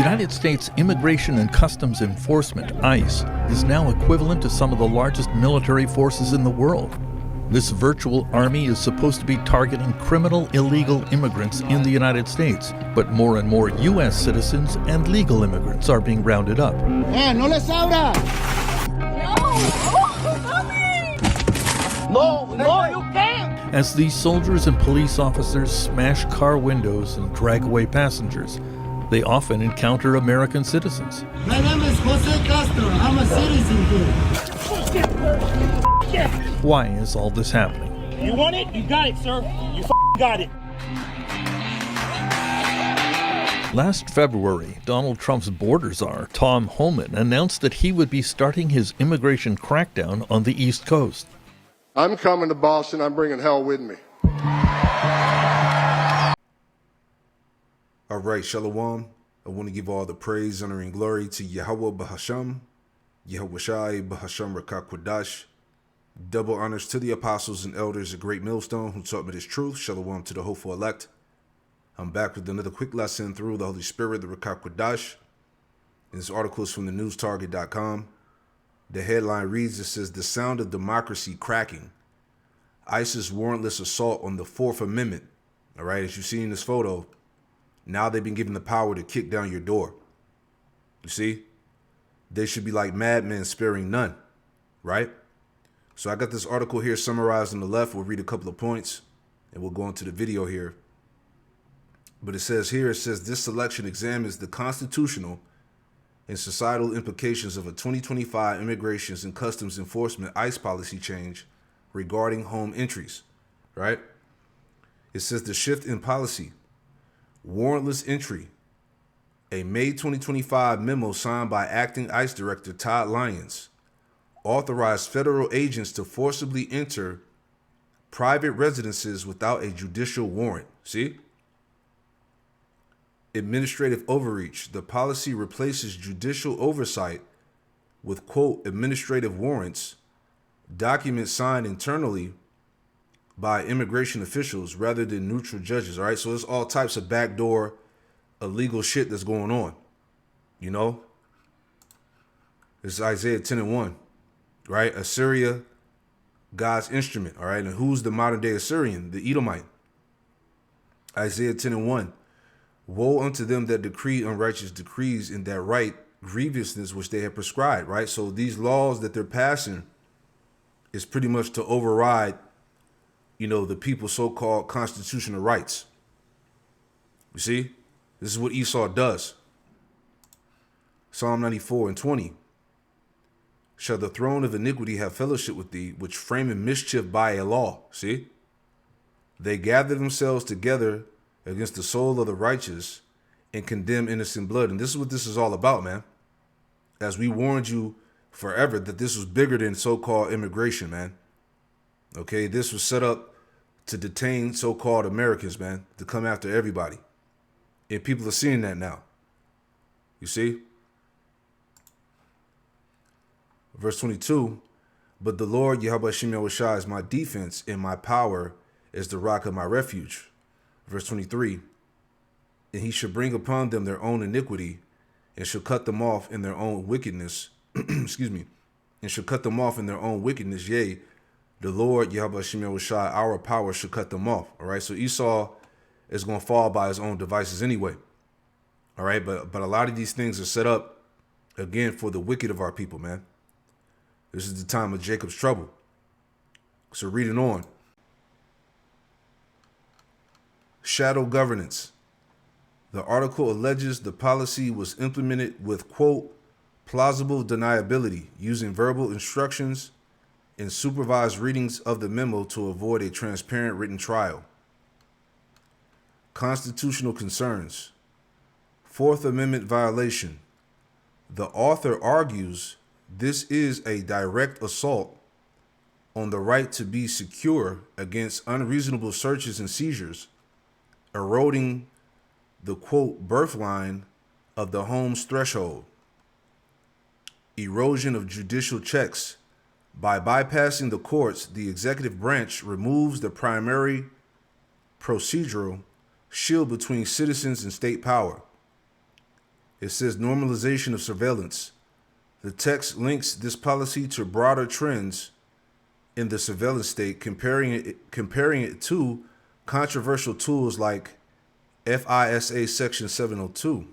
United States Immigration and Customs Enforcement, ICE, is now equivalent to some of the largest military forces in the world. This virtual army is supposed to be targeting criminal illegal immigrants in the United States, but more and more U.S. citizens and legal immigrants are being rounded up. No les abra! No, you can't! As these soldiers and police officers smash car windows and drag away passengers, they often encounter American citizens. My name is Jose Castro. I'm a citizen here. Why is all this happening? You want it? You got it, sir. You got it. Last February, Donald Trump's border czar, Tom Homan, announced that he would be starting his immigration crackdown on the East Coast. I'm coming to Boston. I'm bringing hell with me. All right, Shalom. I want to give all the praise, honor, and glory to Yahweh Bahasham, Yahweh Shai Bahasham Rakakwadash. Double honors to the apostles and elders of Great Millstone who taught me this truth. Shalom to the hopeful elect. I'm back with another quick lesson through the Holy Spirit, the Rakakwadash. This article is from the newstarget.com. The headline reads, it says, "The sound of democracy cracking. ISIS warrantless assault on the Fourth Amendment." All right, as you see in this photo, now they've been given the power to kick down your door. You see? They should be like madmen sparing none, right? So I got this article here summarized on the left. We'll read a couple of points and we'll go into the video here. But it says here, this selection examines the constitutional and societal implications of a 2025 Immigrations and Customs Enforcement ICE policy change regarding home entries, right? It says the shift in policy. Warrantless entry. A May 2025 memo signed by Acting ICE Director Todd Lyons authorized federal agents to forcibly enter private residences without a judicial warrant. See? Administrative overreach. The policy replaces judicial oversight with, quote, administrative warrants, documents signed internally by immigration officials rather than neutral judges. All right, so there's all types of backdoor illegal shit that's going on. You know, it's Isaiah 10:1, right? Assyria, God's instrument. All right, and who's the modern day Assyrian? The Edomite. Isaiah 10:1. Woe unto them that decree unrighteous decrees in that right grievousness which they have prescribed. Right, so these laws that they're passing is pretty much to override, you know, the people's so-called constitutional rights. You see, this is what Esau does. Psalm 94:20. Shall the throne of iniquity have fellowship with thee, which framing mischief by a law? See, they gather themselves together against the soul of the righteous and condemn innocent blood. And this is what this is all about, man. As we warned you forever that this was bigger than so-called immigration, man. Okay, this was set up to detain so-called Americans, man, to come after everybody. And people are seeing that now. You see? Verse 22, but the Lord, Yahweh Shem Yahushua, is my defense, and my power is the rock of my refuge. Verse 23, and he shall bring upon them their own iniquity, and shall cut them off in their own wickedness. Excuse me. And shall cut them off in their own wickedness. Yea, the Lord, Yahweh Shem Yahushua, our power shall cut them off. All right, so Esau is going to fall by his own devices anyway. All right, but a lot of these things are set up, again, for the wicked of our people, man. This is the time of Jacob's trouble. So reading on. Shadow governance. The article alleges the policy was implemented with, quote, plausible deniability, using verbal instructions and supervised readings of the memo to avoid a transparent written trial. Constitutional concerns. Fourth Amendment violation. The author argues this is a direct assault on the right to be secure against unreasonable searches and seizures, eroding the, quote, birth line of the home's threshold. Erosion of judicial checks. By bypassing the courts, the executive branch removes the primary procedural shield between citizens and state power. It says normalization of surveillance. The text links this policy to broader trends in the surveillance state, comparing it to controversial tools like FISA Section 702.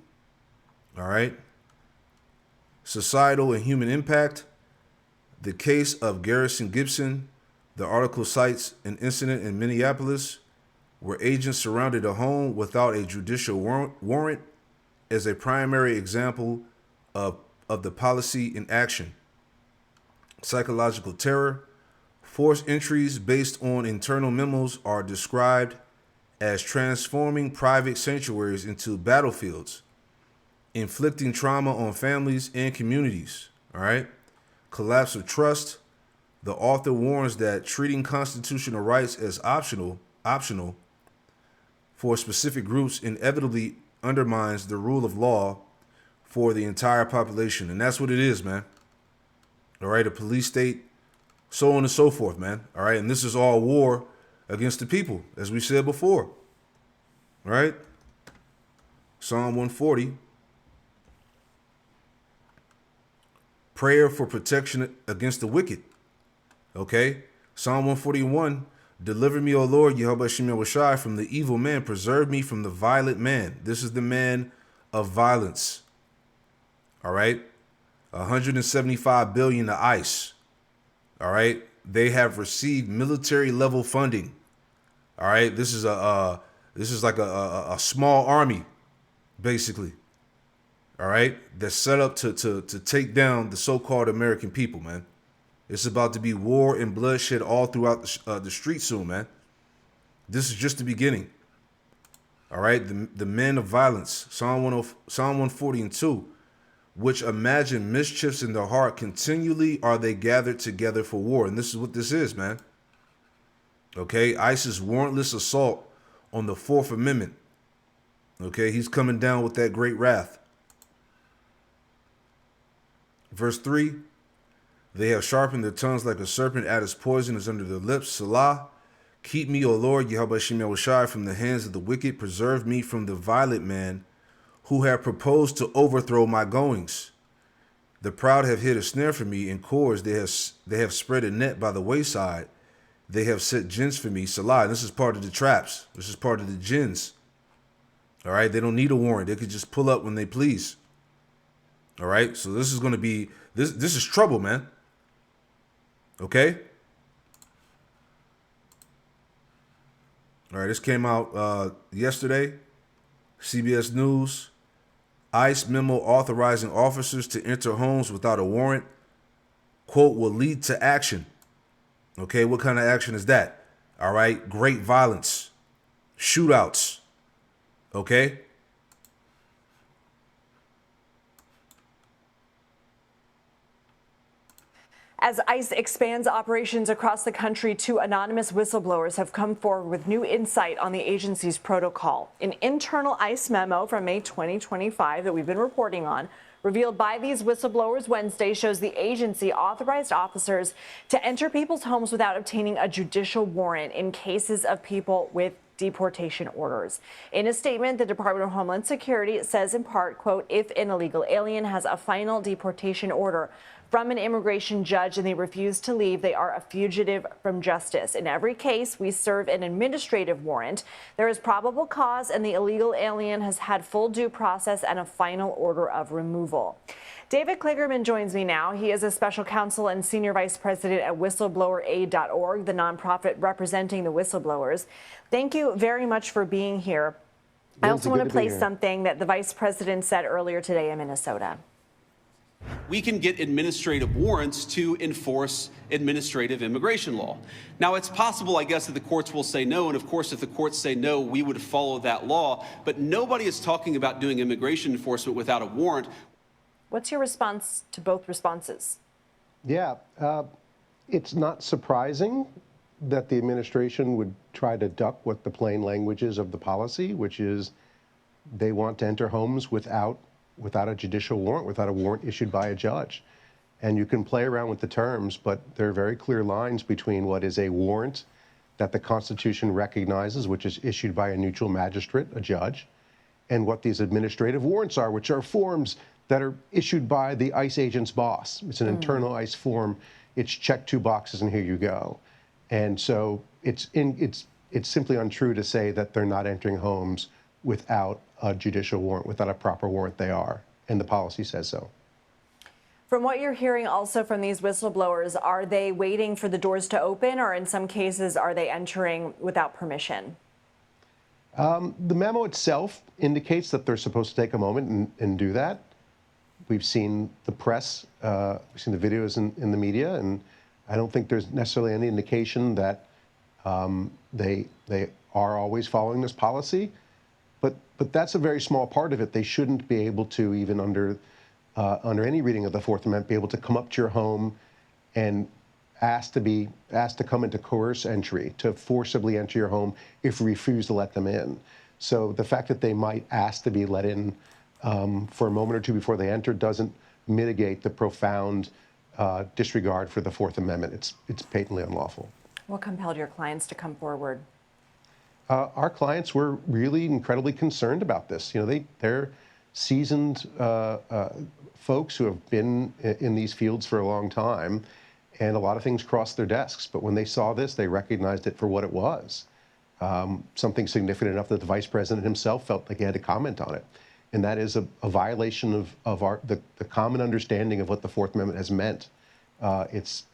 All right. Societal and human impact. The case of Garrison Gibson. The article cites an incident in Minneapolis where agents surrounded a home without a judicial warrant as a primary example of the policy in action. Psychological terror. Forced entries based on internal memos are described as transforming private sanctuaries into battlefields, inflicting trauma on families and communities. All right. Collapse of trust. The author warns that treating constitutional rights as optional for specific groups inevitably undermines the rule of law for the entire population. And that's what it is, man. All right. A police state, so on and so forth, man. All right. And this is all war against the people, as we said before. All right. Psalm 140. Prayer for protection against the wicked. Okay. Psalm 141. Deliver me, O Lord, Yehovah Shem Yahushai, from the evil man. Preserve me from the violent man. This is the man of violence. All right. 175 billion to ICE. All right. They have received military level funding. All right. This is like a small army, basically. All right. That's set up to take down the so-called American people, man. It's about to be war and bloodshed all throughout the streets soon, man. This is just the beginning. All right. The men of violence, Psalm 140 and 2, which imagine mischiefs in their heart, continually are they gathered together for war. And this is what this is, man. Okay. ICE's warrantless assault on the Fourth Amendment. Okay. He's coming down with that great wrath. Verse 3. They have sharpened their tongues like a serpent, added poison is under their lips. Salah. Keep me, O Lord, Yehovah Shem Yahushai, from the hands of the wicked. Preserve me from the violent man who have proposed to overthrow my goings. The proud have hid a snare for me in cords. They have spread a net by the wayside. They have set gins for me. Salah. And this is part of the traps. This is part of the gins. All right. They don't need a warrant. They could just pull up when they please. All right. So this is going to be, this is trouble, man. Okay. All right. This came out yesterday. CBS News. ICE memo authorizing officers to enter homes without a warrant, quote, will lead to action. Okay. What kind of action is that? All right. Great violence, shootouts. Okay. As ICE expands operations across the country, two anonymous whistleblowers have come forward with new insight on the agency's protocol. An internal ICE memo from May 2025 that we've been reporting on, revealed by these whistleblowers Wednesday, shows the agency authorized officers to enter people's homes without obtaining a judicial warrant in cases of people with deportation orders. In a statement, the Department of Homeland Security says in part, quote, if an illegal alien has a final deportation order from an immigration judge and they refuse to leave, they are a fugitive from justice. In every case, we serve an administrative warrant. There is probable cause and the illegal alien has had full due process and a final order of removal. David Kligerman joins me now. He is a special counsel and senior vice president at whistleblower.org, the nonprofit representing the whistleblowers. Thank you very much for being here. I also want to play something that the vice president said earlier today in Minnesota. We can get administrative warrants to enforce administrative immigration law. Now, it's possible, I guess, that the courts will say no, and of course, if the courts say no, we would follow that law, but nobody is talking about doing immigration enforcement without a warrant. What's your response to both responses? Yeah, it's not surprising that the administration would try to duck what the plain language is of the policy, which is they want to enter homes without a judicial warrant, without a warrant issued by a judge. And you can play around with the terms, but there are very clear lines between what is a warrant that the Constitution recognizes, which is issued by a neutral magistrate, a judge, and what these administrative warrants are, which are forms that are issued by the ICE agent's boss. It's an internal ICE form. It's check 2 boxes and here you go. And so it's simply untrue to say that they're not entering homes without a judicial warrant, without a proper warrant. They are, and the policy says so. From what you're hearing also from these whistleblowers, are they waiting for the doors to open, or in some cases are they entering without permission? The memo itself indicates that they're supposed to take a moment and do that. We've seen the press, we've seen the videos in the media, and I don't think there's necessarily any indication that they are always following this policy. But that's a very small part of it. They shouldn't be able to, even under any reading of the Fourth Amendment, be able to come up to your home and ask to come into coerce entry, to forcibly enter your home if you refuse to let them in. So the fact that they might ask to be let in for a moment or two before they enter doesn't mitigate the profound disregard for the Fourth Amendment. It's patently unlawful. What compelled your clients to come forward? Our clients were really incredibly concerned about this. You know, they're seasoned folks who have been in these fields for a long time, and a lot of things crossed their desks. But when they saw this, they recognized it for what it was. Something significant enough that the vice president himself felt like he had to comment on it. And that is a violation of the common understanding of what the Fourth Amendment has meant. It's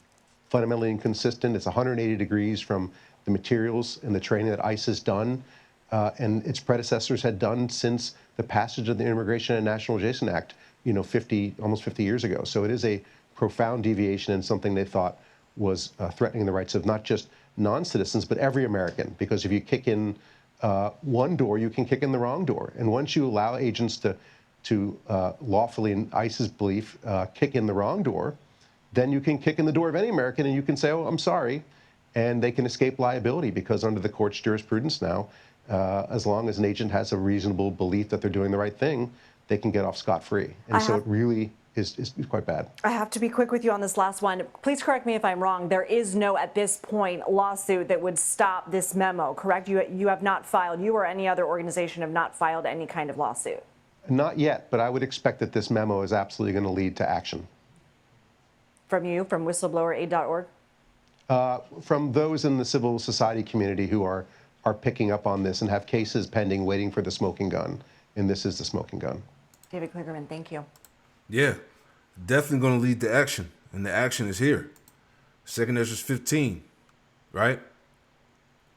fundamentally inconsistent. It's 180 degrees from the materials and the training that ICE has done and its predecessors had done since the passage of the Immigration and Naturalization Act, you know, almost 50 years ago. So it is a profound deviation and something they thought was threatening the rights of not just non-citizens, but every American. Because if you kick in one door, you can kick in the wrong door. And once you allow agents to lawfully, in ICE's belief, kick in the wrong door, then you can kick in the door of any American and you can say, oh, I'm sorry. And they can escape liability because under the court's jurisprudence now, as long as an agent has a reasonable belief that they're doing the right thing, they can get off scot-free. And so it really is quite bad. I have to be quick with you on this last one. Please correct me if I'm wrong. There is no, at this point, lawsuit that would stop this memo, correct? You have not filed, you or any other organization have not filed any kind of lawsuit? Not yet, but I would expect that this memo is absolutely going to lead to action. From you, from whistleblower.aid.org? From those in the civil society community who are picking up on this and have cases pending waiting for the smoking gun. And this is the smoking gun. David Kligerman, thank you. Yeah, definitely going to lead to action. And the action is here. 2 Ezra 15, right?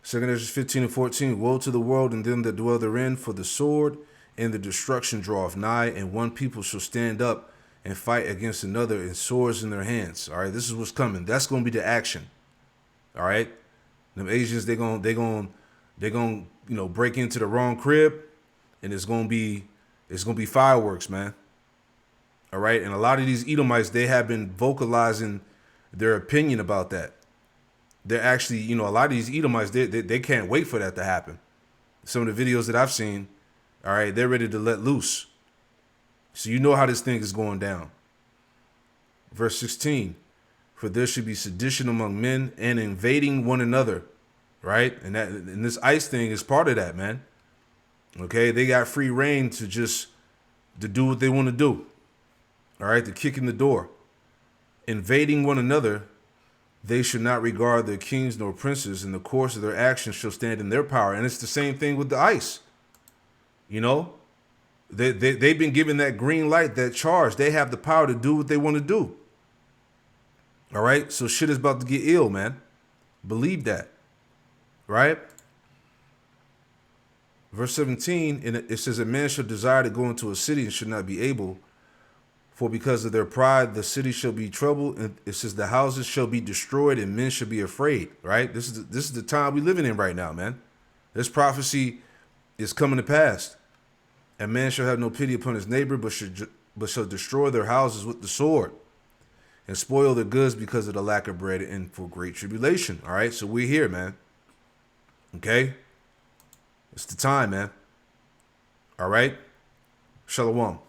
2 Ezra 15 and 14. Woe to the world and them that dwell therein, for the sword and the destruction draweth nigh, and one people shall stand up and fight against another, and swords in their hands. All right, this is what's coming. That's going to be the action. All right, them Asians, they're going, you know, break into the wrong crib, and it's going to be fireworks, man. All right, and a lot of these Edomites, they have been vocalizing their opinion about that. They're actually, you know, a lot of these Edomites, they can't wait for that to happen. Some of the videos that I've seen, all right, they're ready to let loose. So you know how this thing is going down. Verse 16, for there should be sedition among men and invading one another, right? And this ICE thing is part of that, man. Okay, they got free reign to do what they want to do. All right, to kick in the door. Invading one another, they should not regard their kings nor princes, and the course of their actions shall stand in their power. And it's the same thing with the ICE. You know, they've been given that green light, that charge. They have the power to do what they want to do. All right, so shit is about to get ill, man. Believe that, right? Verse 17, and it says, a man shall desire to go into a city and should not be able, for because of their pride, the city shall be troubled. And it says the houses shall be destroyed and men shall be afraid, right? This is the time we're living in right now, man. This prophecy is coming to pass. And man shall have no pity upon his neighbor, but shall destroy their houses with the sword and spoil their goods because of the lack of bread and for great tribulation. All right, so we're here, man. Okay? It's the time, man. All right? Shalom.